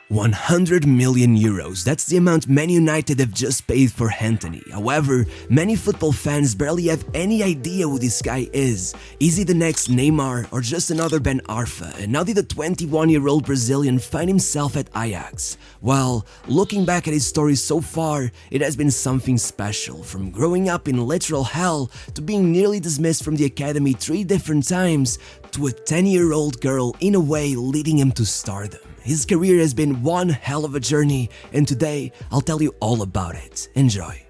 100 million euros, that's the amount Man United have just paid for Antony. However, many football fans barely have any idea who this guy is. Is he the next Neymar or just another Ben Arfa? And how did the 21-year-old Brazilian find himself at Ajax? Well, looking back at his story so far, it has been something special. From growing up in literal hell to being nearly dismissed from the academy 3 different times to a 10-year-old girl in a way leading him to stardom. His career has been one hell of a journey, and today I'll tell you all about it. Enjoy.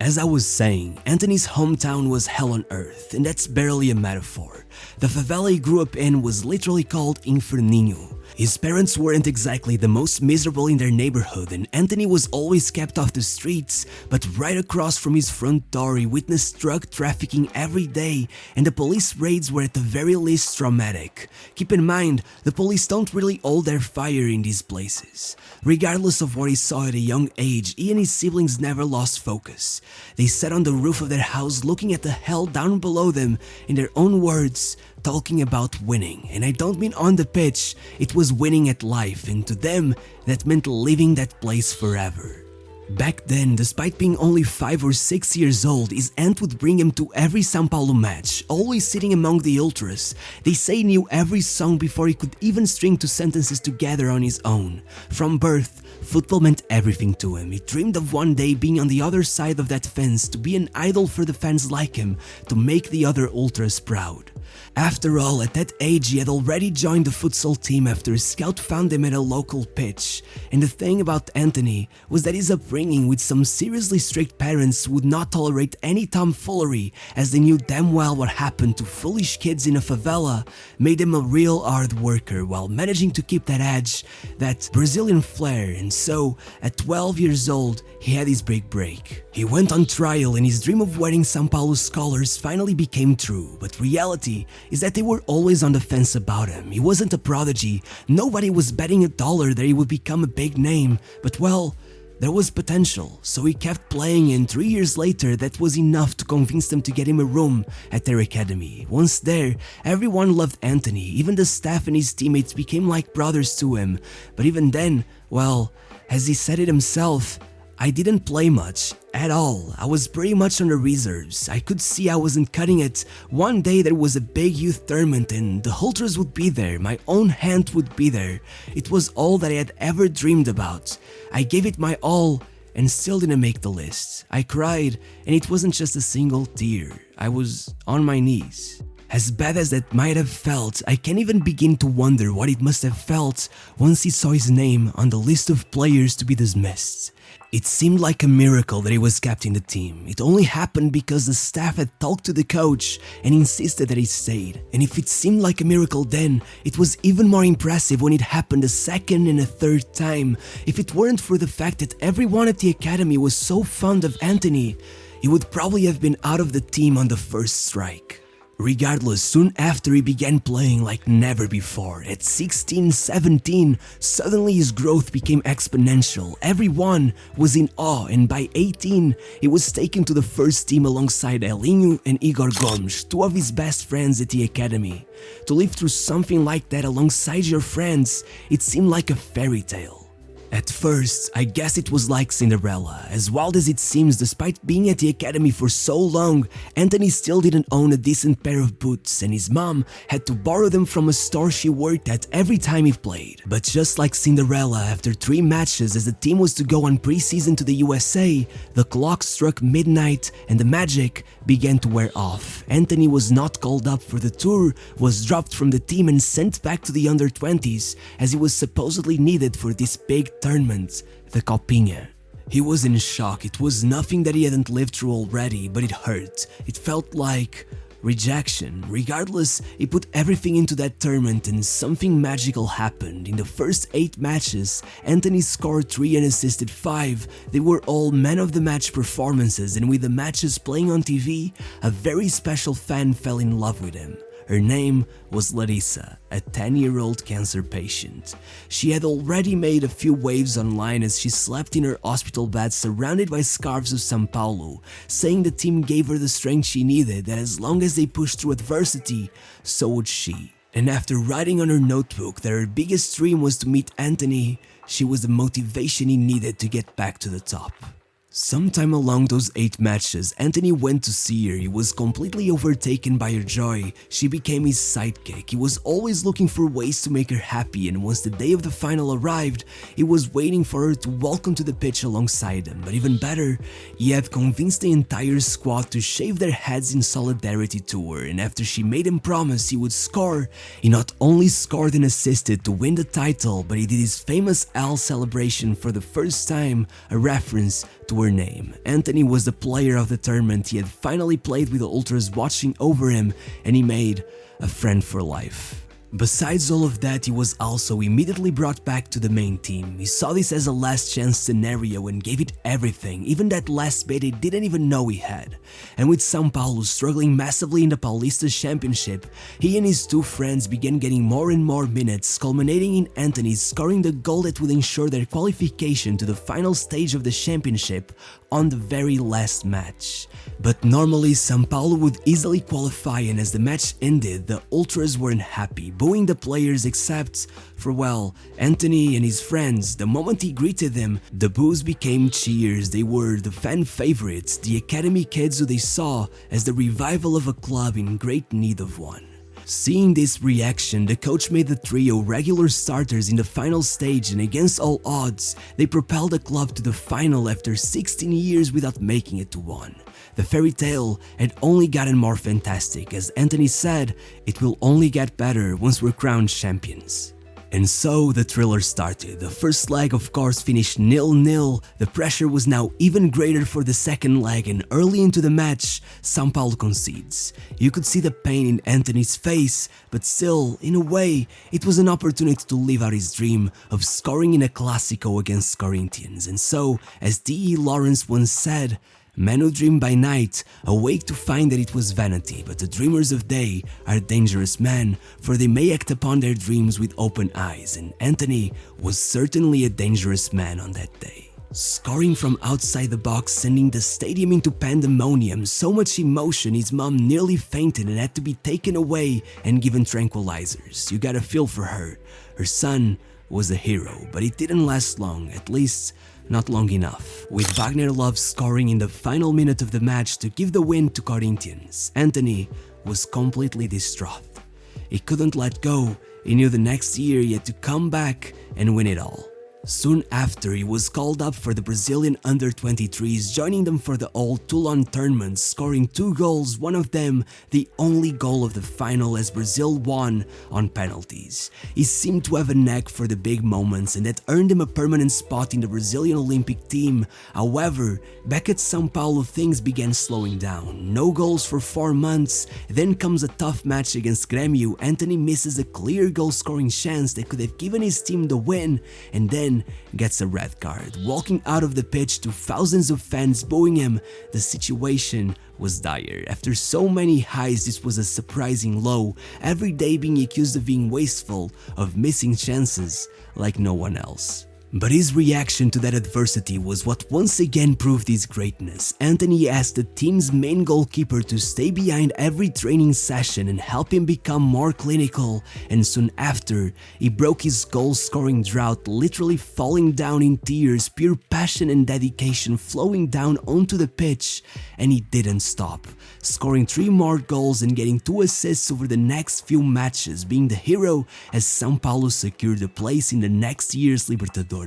As I was saying, Antony's hometown was hell on earth, and that's barely a metaphor. The favela he grew up in was literally called Inferninho. His parents weren't exactly the most miserable in their neighborhood, and Antony was always kept off the streets, but right across from his front door he witnessed drug trafficking every day, and the police raids were at the very least traumatic. Keep in mind, the police don't really hold their fire in these places. Regardless of what he saw at a young age, he and his siblings never lost focus. They sat on the roof of their house looking at the hell down below them, in their own words, talking about winning. And I don't mean on the pitch, it was winning at life, and to them, that meant leaving that place forever. Back then, despite being only 5 or 6 years old, his aunt would bring him to every São Paulo match, always sitting among the ultras. They say he knew every song before he could even string 2 sentences together on his own. From birth, football meant everything to him. He dreamed of one day being on the other side of that fence, to be an idol for the fans like him, to make the other ultras proud. After all, at that age he had already joined the futsal team after a scout found him at a local pitch. And the thing about Antony was that his upbringing with some seriously strict parents would not tolerate any tomfoolery, as they knew damn well what happened to foolish kids in a favela made him a real hard worker while managing to keep that edge, that Brazilian flair. And so, at 12 years old, he had his big break. He went on trial and his dream of wearing São Paulo's colors finally became true, but reality is that they were always on the fence about him. He wasn't a prodigy, nobody was betting $1 that he would become a big name, but well, there was potential, so he kept playing, and 3 years later that was enough to convince them to get him a room at their academy. Once there, everyone loved Antony, even the staff and his teammates became like brothers to him, but even then, well, as he said it himself, I didn't play much, at all. I was pretty much on the reserves. I could see I wasn't cutting it. One day there was a big youth tournament and the ultras would be there, my own hand would be there. It was all that I had ever dreamed about. I gave it my all and still didn't make the list. I cried, and it wasn't just a single tear. I was on my knees. As bad as that might have felt, I can't even begin to wonder what it must have felt once he saw his name on the list of players to be dismissed. It seemed like a miracle that he was kept in the team. It only happened because the staff had talked to the coach and insisted that he stayed. And if it seemed like a miracle then, it was even more impressive when it happened a second and a third time. If it weren't for the fact that everyone at the academy was so fond of Antony, he would probably have been out of the team on the first strike. Regardless, soon after he began playing like never before. At 16, 17, suddenly his growth became exponential. Everyone was in awe, and by 18, he was taken to the first team alongside Elinho and Igor Gomes, 2 of his best friends at the academy. To live through something like that alongside your friends, it seemed like a fairy tale. At first, I guess it was like Cinderella. As wild as it seems, despite being at the academy for so long, Antony still didn't own a decent pair of boots, and his mom had to borrow them from a store she worked at every time he played. But just like Cinderella, after 3 matches as the team was to go on pre-season to the USA, the clock struck midnight and the magic began to wear off. Antony was not called up for the tour, was dropped from the team and sent back to the under-20s, as he was supposedly needed for this big tournament, the Copinha. He was in shock. It was nothing that he hadn't lived through already, but it hurt. It felt like rejection. Regardless, he put everything into that tournament and something magical happened. In the first 8 matches, Antony scored 3 and assisted 5. They were all man of the match performances, and with the matches playing on TV, a very special fan fell in love with him. Her name was Larissa, a 10-year-old cancer patient. She had already made a few waves online as she slept in her hospital bed surrounded by scarves of São Paulo, saying the team gave her the strength she needed, that as long as they pushed through adversity, so would she. And after writing on her notebook that her biggest dream was to meet Antony, she was the motivation he needed to get back to the top. Sometime along those 8 matches, Antony went to see her. He was completely overtaken by her joy. She became his sidekick. He was always looking for ways to make her happy, and once the day of the final arrived, he was waiting for her to walk onto the pitch alongside him. But even better, he had convinced the entire squad to shave their heads in solidarity to her, and after she made him promise he would score, he not only scored and assisted to win the title, but he did his famous L celebration for the first time, a reference to her name. Antony was the player of the tournament. He had finally played with the ultras watching over him, and he made a friend for life. Besides all of that, he was also immediately brought back to the main team. He saw this as a last chance scenario and gave it everything, even that last bit he didn't even know he had. And with São Paulo struggling massively in the Paulista Championship, he and his 2 friends began getting more and more minutes, culminating in Antony scoring the goal that would ensure their qualification to the final stage of the championship on the very last match. But normally São Paulo would easily qualify, and as the match ended, the ultras weren't happy, booing the players except for, well, Antony and his friends. The moment he greeted them, the boos became cheers. They were the fan favorites, the academy kids who they saw as the revival of a club in great need of one. Seeing this reaction, the coach made the trio regular starters in the final stage, and against all odds, they propelled the club to the final after 16 years without making it to one. The fairy tale had only gotten more fantastic. As Antony said, it will only get better once we're crowned champions. And so the thriller started. The first leg of course finished 0-0. The pressure was now even greater for the second leg, and early into the match, São Paulo concedes. You could see the pain in Antony's face, but still, in a way, it was an opportunity to live out his dream of scoring in a Clásico against Corinthians. And so, as D.E. Lawrence once said, men who dream by night awake to find that it was vanity, but the dreamers of day are dangerous men, for they may act upon their dreams with open eyes, and Antony was certainly a dangerous man on that day. Scoring from outside the box, sending the stadium into pandemonium, so much emotion his mom nearly fainted and had to be taken away and given tranquilizers. You got a feel for her. Her son was a hero, but it didn't last long, at least not long enough. With Wagner Love scoring in the final minute of the match to give the win to Corinthians, Antony was completely distraught. He couldn't let go. He knew the next year he had to come back and win it all. Soon after, he was called up for the Brazilian under-23s, joining them for the old Toulon tournament, scoring 2 goals, one of them the only goal of the final as Brazil won on penalties. He seemed to have a knack for the big moments, and that earned him a permanent spot in the Brazilian Olympic team. However, back at São Paulo, things began slowing down. No goals for 4 months, then comes a tough match against Grêmio. Antony misses a clear goal-scoring chance that could have given his team the win, and then gets a red card. Walking out of the pitch to thousands of fans booing him, the situation was dire. After so many highs, this was a surprising low, every day being accused of being wasteful, of missing chances like no one else. But his reaction to that adversity was what once again proved his greatness. Antony asked the team's main goalkeeper to stay behind every training session and help him become more clinical, and soon after, he broke his goal-scoring drought, literally falling down in tears, pure passion and dedication flowing down onto the pitch, and he didn't stop, scoring 3 more goals and getting 2 assists over the next few matches, being the hero as São Paulo secured a place in the next year's Libertadores.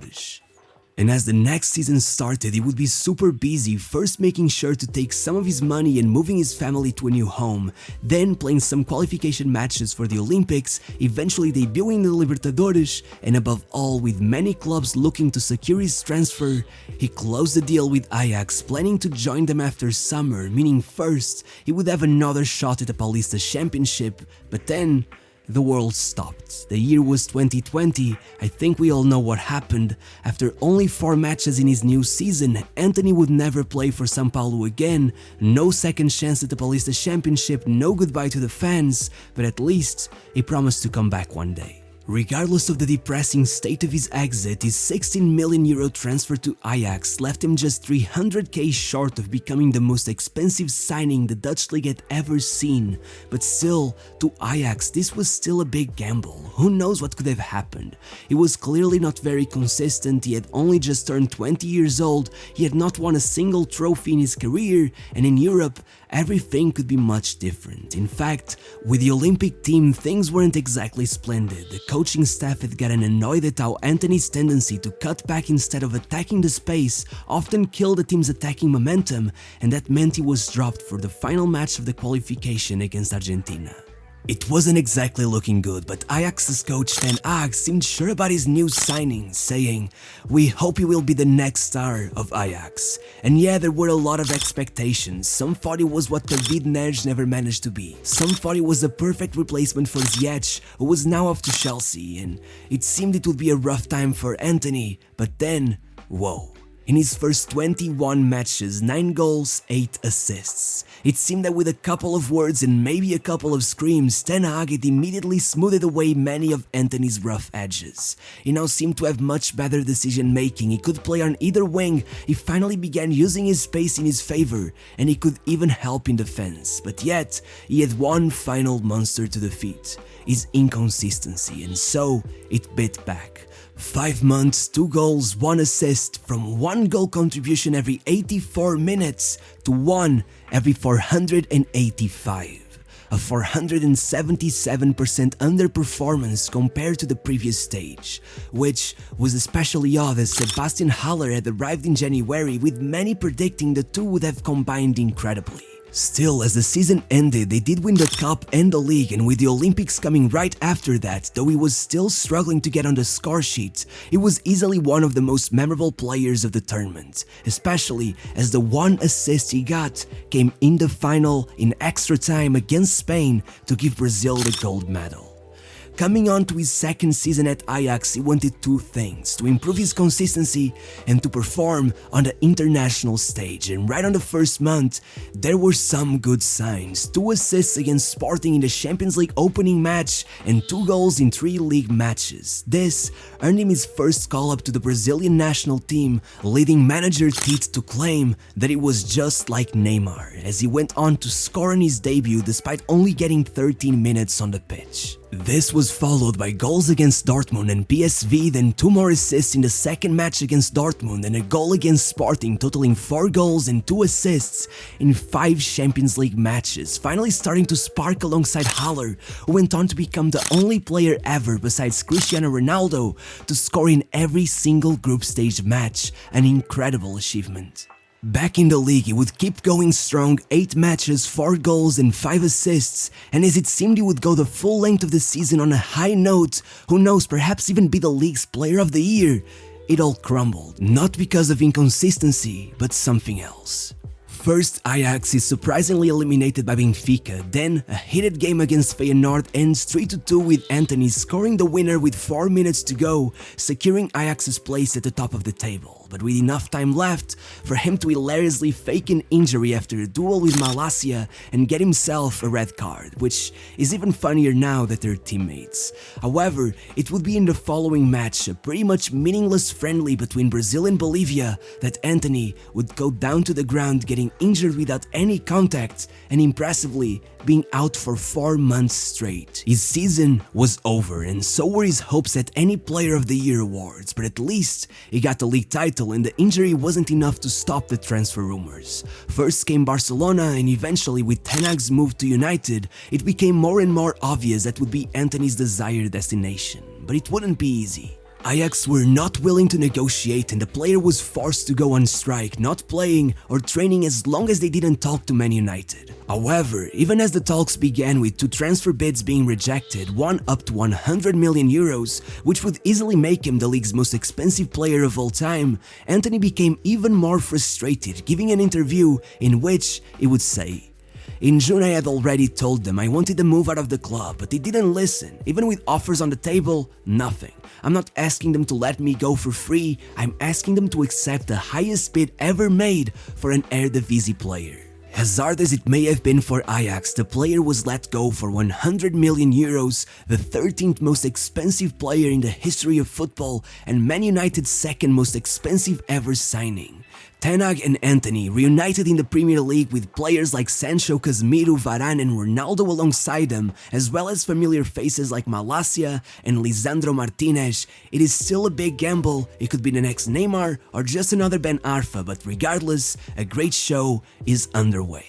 And as the next season started, he would be super busy, first making sure to take some of his money and moving his family to a new home, then playing some qualification matches for the Olympics, eventually debuting in the Libertadores, and above all, with many clubs looking to secure his transfer, he closed the deal with Ajax, planning to join them after summer, meaning first, he would have another shot at the Paulista Championship, but then the world stopped. The year was 2020. I think we all know what happened. After only 4 matches in his new season, Antony would never play for São Paulo again. No second chance at the Paulista Championship, no goodbye to the fans, but at least he promised to come back one day. Regardless of the depressing state of his exit, his €16 million transfer to Ajax left him just 300k short of becoming the most expensive signing the Dutch league had ever seen. But still, to Ajax this was still a big gamble. Who knows what could have happened? He was clearly not very consistent, he had only just turned 20 years old, he had not won a single trophy in his career, and in Europe, everything could be much different. In fact, with the Olympic team, things weren't exactly splendid. The coaching staff had gotten annoyed at how Antony's tendency to cut back instead of attacking the space often killed the team's attacking momentum, and that meant he was dropped for the final match of the qualification against Argentina. It wasn't exactly looking good, but Ajax's coach Ten Hag seemed sure about his new signing, saying, "We hope he will be the next star of Ajax." And yeah, there were a lot of expectations. Some thought he was what David Neres never managed to be. Some thought he was the perfect replacement for Ziyech, who was now off to Chelsea, and it seemed it would be a rough time for Antony, but then, whoa. In his first 21 matches, 9 goals, 8 assists. It seemed that with a couple of words and maybe a couple of screams, Ten Hag had immediately smoothed away many of Antony's rough edges. He now seemed to have much better decision making, he could play on either wing, he finally began using his space in his favor, and he could even help in defense. But yet, he had one final monster to defeat, his inconsistency, and so it bit back. 5 months, 2 goals, 1 assist, from 1 goal contribution every 84 minutes to 1 every 485. A 477% underperformance compared to the previous stage, which was especially odd as Sebastian Haller had arrived in January, with many predicting the two would have combined incredibly. Still, as the season ended, they did win the cup and the league, and with the Olympics coming right after that, though he was still struggling to get on the score sheet, he was easily one of the most memorable players of the tournament, especially as the 1 assist he got came in the final in extra time against Spain to give Brazil the gold medal. Coming on to his second season at Ajax, he wanted 2 things: to improve his consistency and to perform on the international stage. And right on the first month, there were some good signs. 2 assists against Sporting in the Champions League opening match and 2 goals in 3 league matches. This earned him his first call-up to the Brazilian national team, leading manager Tite to claim that he was just like Neymar, as he went on to score in his debut despite only getting 13 minutes on the pitch. This was followed by goals against Dortmund and PSV, then 2 more assists in the second match against Dortmund and a goal against Sporting, totaling 4 goals and 2 assists in 5 Champions League matches, finally starting to spark alongside Haller, who went on to become the only player ever besides Cristiano Ronaldo to score in every single group stage match, an incredible achievement. Back in the league, he would keep going strong, 8 matches, 4 goals and 5 assists, and as it seemed he would go the full length of the season on a high note, who knows, perhaps even be the league's player of the year, it all crumbled, not because of inconsistency, but something else. First, Ajax is surprisingly eliminated by Benfica, then a heated game against Feyenoord ends 3-2 with Antony scoring the winner with 4 minutes to go, securing Ajax's place at the top of the table. But with enough time left for him to hilariously fake an injury after a duel with Malacia and get himself a red card, which is even funnier now that they're teammates. However, it would be in the following match, a pretty much meaningless friendly between Brazil and Bolivia, that Antony would go down to the ground getting injured without any contact and impressively being out for 4 months straight. His season was over, and so were his hopes at any Player of the Year awards, but at least he got the league title, and the injury wasn't enough to stop the transfer rumors. First came Barcelona, and eventually with Ten Hag's move to United, it became more and more obvious that would be Antony's desired destination. But it wouldn't be easy. Ajax were not willing to negotiate, and the player was forced to go on strike, not playing or training as long as they didn't talk to Man United. However, even as the talks began with 2 transfer bids being rejected, one up to €100 million, which would easily make him the league's most expensive player of all time, Antony became even more frustrated, giving an interview in which he would say, "In June I had already told them I wanted to move out of the club, but they didn't listen. Even with offers on the table, nothing. I'm not asking them to let me go for free, I'm asking them to accept the highest bid ever made for an Eredivisie player." As hard as it may have been for Ajax, the player was let go for 100 million euros, the 13th most expensive player in the history of football and Man Utd's second most expensive ever signing. Ten Hag and Antony reunited in the Premier League with players like Sancho, Casemiro, Varane and Ronaldo alongside them, as well as familiar faces like Malacia and Lisandro Martinez. It is still a big gamble, it could be the next Neymar or just another Ben Arfa, but regardless, a great show is underway.